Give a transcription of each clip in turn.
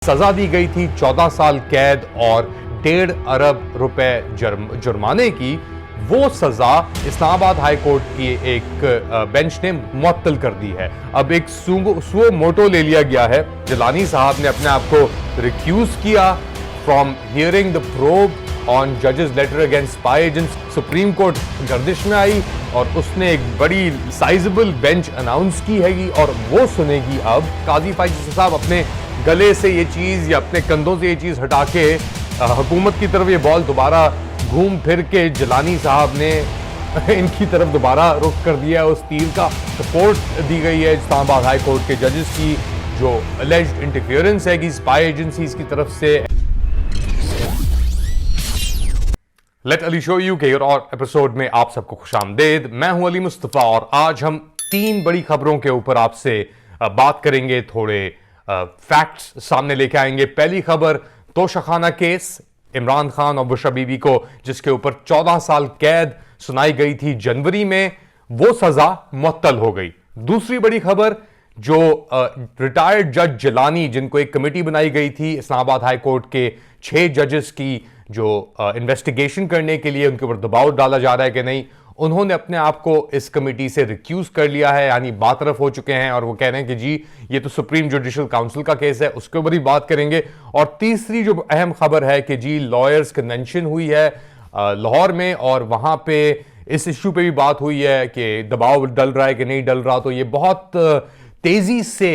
सजा दी गई थी 14 साल कैद और 1.5 अरब रुपए जुर्माने की। वो सजा इस्लामाबाद हाई कोर्ट की एक बेंच ने मुअत्तल कर दी है। अब एक सुओ मोटो ले लिया गया है। जिलानी साहब ने अपने आप को रिक्यूज किया from hearing the probe on जजेस letter against spy agents. Supreme Court गर्दिश में आई और उसने एक बड़ी साइजेबल बेंच अनाउंस की है और वो सुनेगी अब। काजी फाइज साहब अपने गले से ये चीज या अपने कंधों से ये चीज हटा के हुकूमत की तरफ ये बॉल दोबारा घूम फिर के जिलानी साहब ने इनकी तरफ दोबारा रुख कर दिया। उस तीर का सपोर्ट दी गई है इस्लामाबाद हाई कोर्ट के जजेस की जो अलेज्ड इंटरफियरेंस है कि स्पाई एजेंसीज की तरफ से। लेट अली शो यू के और एपिसोड में आप सबको खुशामदेद। मैं हूं अली मुस्तफा और आज हम 3 बड़ी खबरों के ऊपर आपसे बात करेंगे, थोड़े फैक्ट्स सामने लेके आएंगे। पहली खबर, तोशाखाना केस, इमरान खान और बुशरा बीबी को जिसके ऊपर 14 साल कैद सुनाई गई थी जनवरी में, वो सजा मुअत्तल हो गई। दूसरी बड़ी खबर, जो रिटायर्ड जज जिलानी जिनको एक कमेटी बनाई गई थी इस्लामाबाद हाई कोर्ट के 6 जजेस की जो इन्वेस्टिगेशन करने के लिए उनके ऊपर दबाव डाला जा रहा है कि नहीं, उन्होंने अपने आप को इस कमेटी से रिक्यूज कर लिया है, यानी बातरफ हो चुके हैं और वो कह रहे हैं कि जी ये तो सुप्रीम जुडिशल काउंसिल का केस है, उसके ऊपर ही बात करेंगे। और तीसरी जो अहम खबर है कि जी लॉयर्स कन्वेंशन हुई है लाहौर में और वहां पे इस इश्यू पे भी बात हुई है कि दबाव डल रहा है कि नहीं डल रहा। तो ये बहुत तेजी से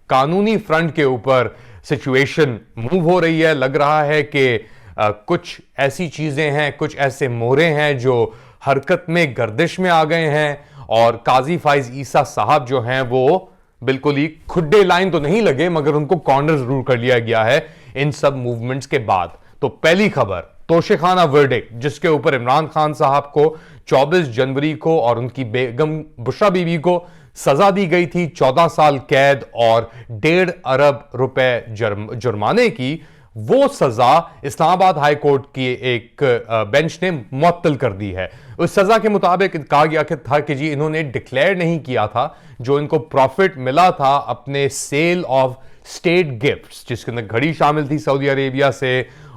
कानूनी फ्रंट के ऊपर सिचुएशन मूव हो रही है। लग रहा है कि कुछ ऐसी चीजें हैं, कुछ ऐसे मोहरे हैं जो हरकत में गर्दिश में आ गए हैं और काजी फाइज ईसा साहब जो हैं वो बिल्कुल ही खुड्डे लाइन तो नहीं लगे मगर उनको कॉर्नर जरूर कर लिया गया है इन सब मूवमेंट्स के बाद। तो पहली खबर, तोशाखाना वर्डिक्ट जिसके ऊपर इमरान खान साहब को 24 जनवरी को और उनकी बेगम बुशरा बीबी को सजा दी गई थी 14 साल कैद और 1.5 अरब रुपए जुर्माने की। वो सजा इस्लामाबाद हाई कोर्ट की एक बेंच ने मुअत्तल कर दी है। उस सजा के मुताबिक कहा गया था कि जी इन्होंने डिक्लेयर नहीं किया था जो इनको प्रॉफिट मिला था अपने सेल ऑफ स्टेट गिफ्ट्स, जिसके अंदर घड़ी शामिल थी सऊदी अरेबिया से।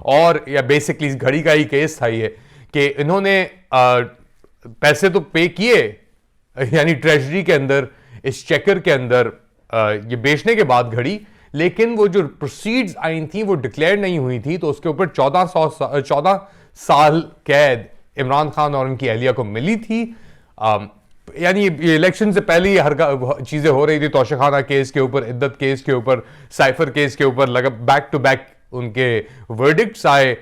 और या बेसिकली इस घड़ी का ही केस था ये कि इन्होंने पैसे तो पे किए, यानी ट्रेजरी के अंदर इस चेकर के अंदर ये बेचने के बाद घड़ी, लेकिन वो जो प्रोसीड्स आई थी वो डिक्लेयर नहीं हुई थी। तो उसके ऊपर 14 साल कैद इमरान खान और उनकी अहलिया को मिली थी। यानी इलेक्शन से पहले ही हर चीजें हो रही थी। तोशाखाना केस के ऊपर, इद्दत केस के ऊपर, साइफर केस के ऊपर लगा बैक टू बैक उनके वर्डिक्ट्स आए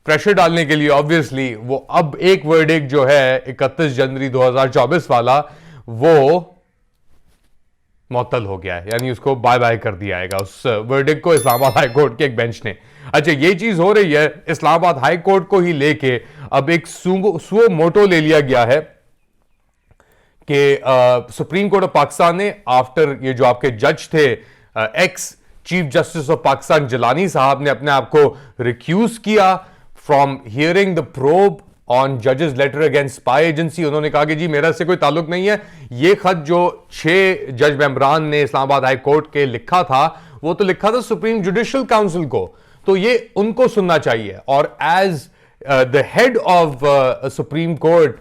प्रेशर डालने के लिए। ऑब्वियसली वो अब एक वर्डिक्ट जो है 31 जनवरी 2024 वाला वो मुअत्तल हो गया है, यानी उसको बाय बाय कर दिया जाएगा उस वर्डिक्ट को इस्लामाबाद हाई कोर्ट के एक बेंच ने। अच्छा, ये चीज हो रही है इस्लामाबाद हाई कोर्ट को ही लेके अब एक सुओ मोटो ले लिया गया है कि सुप्रीम कोर्ट ऑफ पाकिस्तान ने आफ्टर ये जो आपके जज थे ex chief justice of Pakistan Jilani साहब ने अपने आप को रिक्यूज किया from hearing the probe on जजेस लेटर अगेंस्ट स्पाई एजेंसी। उन्होंने कहा कि जी मेरा से कोई ताल्लुक नहीं है, ये खत जो 6 जज मेंबरान ने इस्लामाबाद हाई कोर्ट के लिखा था वो तो लिखा था सुप्रीम जुडिशल काउंसिल को, तो ये उनको सुनना चाहिए। और as the head of Supreme Court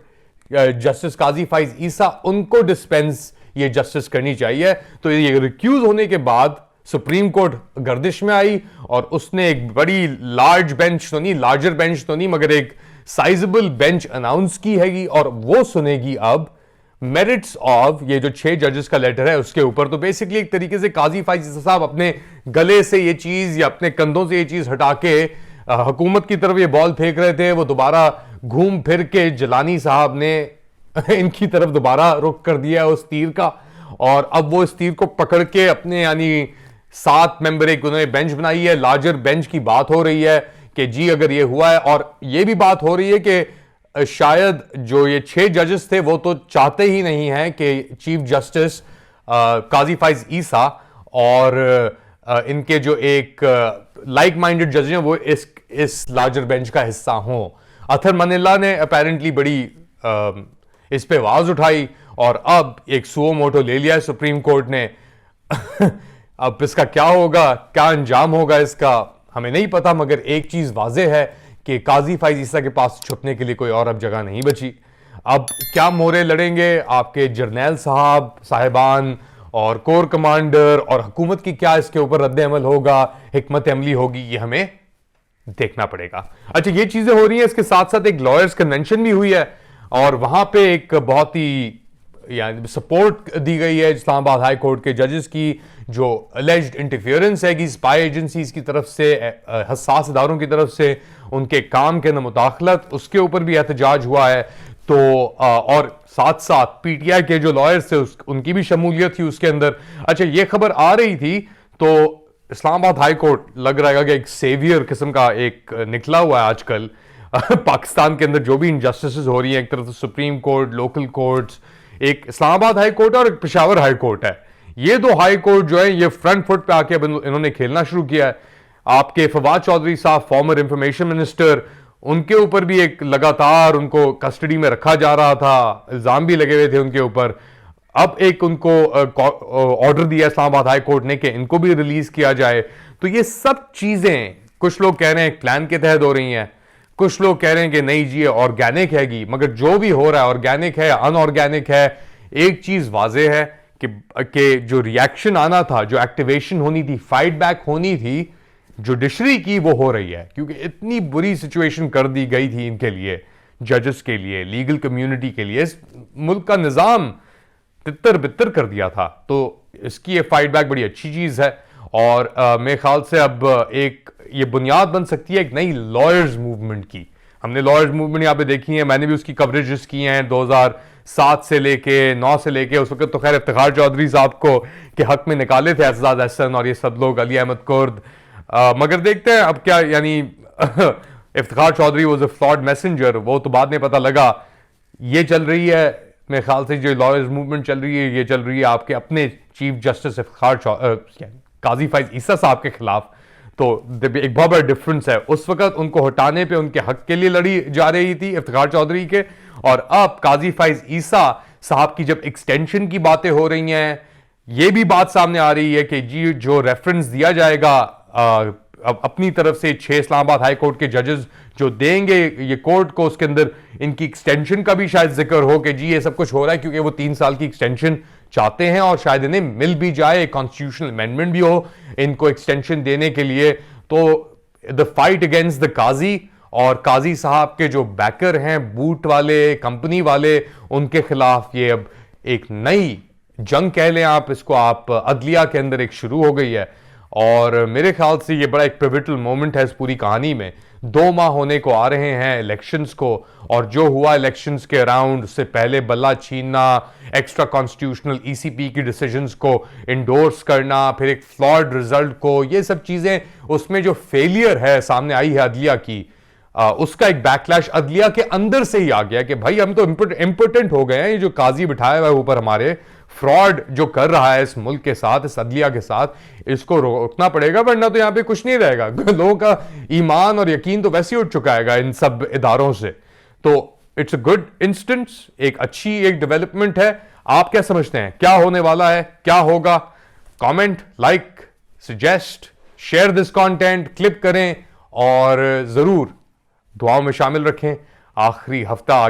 Justice Qazi Faez Isa, उनको डिस्पेंस ये जस्टिस करनी चाहिए। तो ये रिक्यूज होने के बाद सुप्रीम कोर्ट गर्दिश में आई और उसने एक बड़ी लार्ज बेंच तो नहीं, लार्जर बेंच तो नहीं मगर एक साइजेबल बेंच अनाउंस की हैगी और वो सुनेगी अब मेरिट्स ऑफ ये जो 6 जजेस का लेटर है उसके ऊपर। तो बेसिकली एक तरीके से काजी फाइज साहब अपने गले से ये चीज या अपने कंधों से ये चीज हटा के हुकूमत की तरफ ये बॉल फेंक रहे थे, वो दोबारा घूम फिर के जिलानी साहब ने इनकी तरफ दोबारा रुख कर दिया उस तीर का। और अब वो इस तीर को पकड़ के अपने, यानी 7 मेंबर एक उन्होंने बेंच बनाई है, लार्जर बेंच की बात हो रही है कि जी अगर ये हुआ है। और ये भी बात हो रही है कि शायद जो ये 6 जजेस थे वो तो चाहते ही नहीं हैं कि चीफ जस्टिस काजी फाइज ईसा और इनके जो एक लाइक माइंडेड जज हैं वो इस लार्जर बेंच का हिस्सा हों। अथर मनिल्ला ने अपेरेंटली बड़ी इस पे आवाज उठाई और अब एक सुओ मोटो ले लिया है सुप्रीम कोर्ट ने अब इसका क्या होगा, क्या अंजाम होगा इसका, हमें नहीं पता, मगर एक चीज वाज़ेह है कि काजी फाइज ईसा के पास छुपने के लिए कोई और अब जगह नहीं बची। अब क्या मोरे लड़ेंगे आपके जर्नैल साहिबान और कोर कमांडर, और हुकूमत की क्या इसके ऊपर रद्द अमल होगा, हिकमत अमली होगी, ये हमें देखना पड़ेगा। अच्छा, ये चीजें हो रही हैं, इसके साथ साथ एक लॉयर्स कन्वेंशन भी हुई है और वहां पे एक बहुत ही यानी सपोर्ट दी गई है इस्लामाबाद हाई कोर्ट के जजेस की, जो अलेज्ड इंटरफियरेंस है कि स्पाई एजेंसीज की तरफ से, हसास इदारों की तरफ से उनके काम के न मुदाखलत, उसके ऊपर भी एहतजाज हुआ है। तो और साथ साथ पीटीआई के जो लॉयर्स थे उनकी भी शमूलियत थी उसके अंदर। अच्छा, ये खबर आ रही थी तो इस्लामाबाद हाई कोर्ट लग रहा है कि एक सेवियर किस्म का एक निकला हुआ है आजकल पाकिस्तान के अंदर जो भी इनजस्टिस हो रही है, एक तरफ से सुप्रीम कोर्ट, लोकल कोर्ट्स, एक इस्लामाबाद हाई कोर्ट और एक पेशावर हाई कोर्ट है। ये दो हाई कोर्ट जो है ये फ्रंट फुट पे आके इन्होंने खेलना शुरू किया है। आपके फवाद चौधरी साहब, फॉर्मर इंफॉर्मेशन मिनिस्टर, उनके ऊपर भी एक लगातार उनको कस्टडी में रखा जा रहा था, इल्जाम भी लगे हुए थे उनके ऊपर। अब एक उनको ऑर्डर दिया इस्लामाबाद हाई कोर्ट ने कि इनको भी रिलीज किया जाए। तो ये सब चीजें कुछ लोग कह रहे हैं प्लान के तहत हो रही हैं, कुछ लोग कह रहे हैं कि नहीं जी ऑर्गेनिक हैगी, मगर जो भी हो रहा है ऑर्गेनिक है अनऑर्गेनिक है, एक चीज वाजे है कि जो रिएक्शन आना था, जो एक्टिवेशन होनी थी, फाइट बैक होनी थी जुडिशरी की, वो हो रही है। क्योंकि इतनी बुरी सिचुएशन कर दी गई थी इनके लिए, जजेस के लिए, लीगल कम्युनिटी के लिए, इस मुल्क का निजाम तितर बितर कर दिया था। तो इसकी ये फाइट बैक बड़ी अच्छी चीज है और मेरे ख्याल से अब एक ये बुनियाद बन सकती है एक नई लॉयर्स मूवमेंट की। हमने लॉयर्स मूवमेंट यहाँ पे देखी है, मैंने भी उसकी कवरेजेस की हैं 2007 से लेके 9 से लेके, उस वक्त तो खैर इफ्तिखार चौधरी साहब को के हक में निकाले थे एजाज एहसन और ये सब लोग, अली अहमद कुर्द, मगर देखते हैं अब क्या, यानी Iftikhar Chaudhry was a flawed messenger, वो तो बाद में पता लगा। ये चल रही है मेरे ख्याल से जो लॉयर्स मूवमेंट चल रही है, ये चल रही है आपके अपने चीफ जस्टिस काजी फाइज ईसा साहब के खिलाफ। तो एक बहुत बड़ा डिफरेंस है, उस वक्त उनको हटाने पे उनके हक के लिए लड़ी जा रही थी इफ्तिखार चौधरी के, और अब काजी फाइज ईसा साहब की जब एक्सटेंशन की बातें हो रही हैं, ये भी बात सामने आ रही है कि जी जो रेफरेंस दिया जाएगा अब अपनी तरफ से 6 इस्लामाबाद हाई कोर्ट के जजेस जो देंगे ये कोर्ट को, उसके अंदर इनकी एक्सटेंशन का भी शायद जिक्र हो कि जी ये सब कुछ हो रहा है क्योंकि वो 3 साल की एक्सटेंशन चाहते हैं और शायद इन्हें मिल भी जाए, कॉन्स्टिट्यूशनल अमेंडमेंट भी हो इनको एक्सटेंशन देने के लिए। तो द फाइट अगेंस्ट द काजी और काजी साहब के जो बैकर हैं, बूट वाले, कंपनी वाले, उनके खिलाफ ये अब एक नई जंग कह लें आप इसको, आप अदलिया के अंदर एक शुरू हो गई है। और मेरे ख्याल से ये बड़ा एक पिवटल मोमेंट है इस पूरी कहानी में। 2 माह होने को आ रहे हैं इलेक्शंस को, और जो हुआ इलेक्शंस के अराउंड, उससे पहले बल्ला छीनना, एक्स्ट्रा कॉन्स्टिट्यूशनल ईसीपी की डिसीजंस को इंडोर्स करना, फिर एक फ्लॉड रिजल्ट को, ये सब चीजें, उसमें जो फेलियर है सामने आई है अदलिया की, उसका एक बैकलैश अदलिया के अंदर से ही आ गया कि भाई हम तो इंपोर्टेंट हो गए हैं, ये जो काजी बिठाया हुआ है ऊपर हमारे, फ्रॉड जो कर रहा है इस मुल्क के साथ, इस अदलिया के साथ, इसको रोकना पड़ेगा, वरना तो यहां पे कुछ नहीं रहेगा। लोगों का ईमान और यकीन तो वैसे ही उठ चुका है इन सब इदारों से। तो इट्स अ गुड इंस्टेंस, एक अच्छी एक डेवलपमेंट है। आप क्या समझते हैं, क्या होने वाला है, क्या होगा? Comment, like, suggest, share this content, click करें और जरूर दुआओं में शामिल रखें। आखिरी हफ्ता आ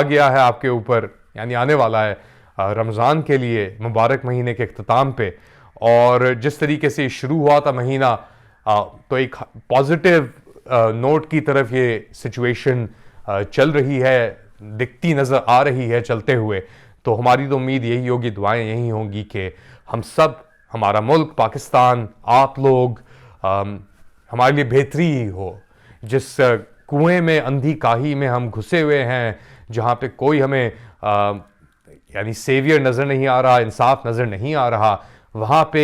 गया है आपके ऊपर, यानी आने वाला है रमज़ान के लिए, मुबारक महीने के इख्तिताम पे। और जिस तरीके से शुरू हुआ था महीना, तो एक पॉजिटिव नोट की तरफ ये सिचुएशन चल रही है, दिखती नज़र आ रही है चलते हुए। तो हमारी तो उम्मीद यही होगी, दुआएं यही होंगी कि हम सब, हमारा मुल्क पाकिस्तान, आप लोग, हमारे लिए बेहतरी ही हो। जिस कुएं में, अंधी काही में हम घुसे हुए हैं, जहाँ पे कोई हमें यानी सेवियर नज़र नहीं आ रहा, इंसाफ नज़र नहीं आ रहा, वहाँ पे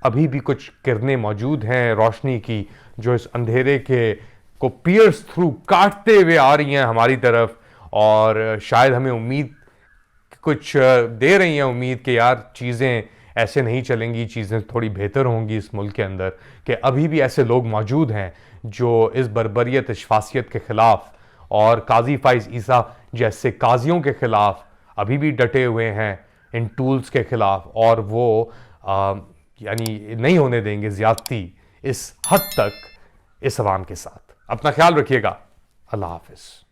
अभी भी कुछ किरणें मौजूद हैं रोशनी की, जो इस अंधेरे के को पियर्स थ्रू, काटते हुए आ रही हैं हमारी तरफ, और शायद हमें उम्मीद कुछ दे रही हैं, उम्मीद कि यार चीज़ें ऐसे नहीं चलेंगी, चीज़ें थोड़ी बेहतर होंगी इस मुल्क के अंदर, कि अभी भी ऐसे लोग मौजूद हैं जो इस बर्बरियत, इशफासियत के ख़िलाफ़ और काजी फाइज ईसा जैसे काजियों के ख़िलाफ़ अभी भी डटे हुए हैं, इन टूल्स के ख़िलाफ़, और वो यानी नहीं होने देंगे ज्यादती इस हद तक इस अवाम के साथ। अपना ख्याल रखिएगा। अल्लाह हाफिज।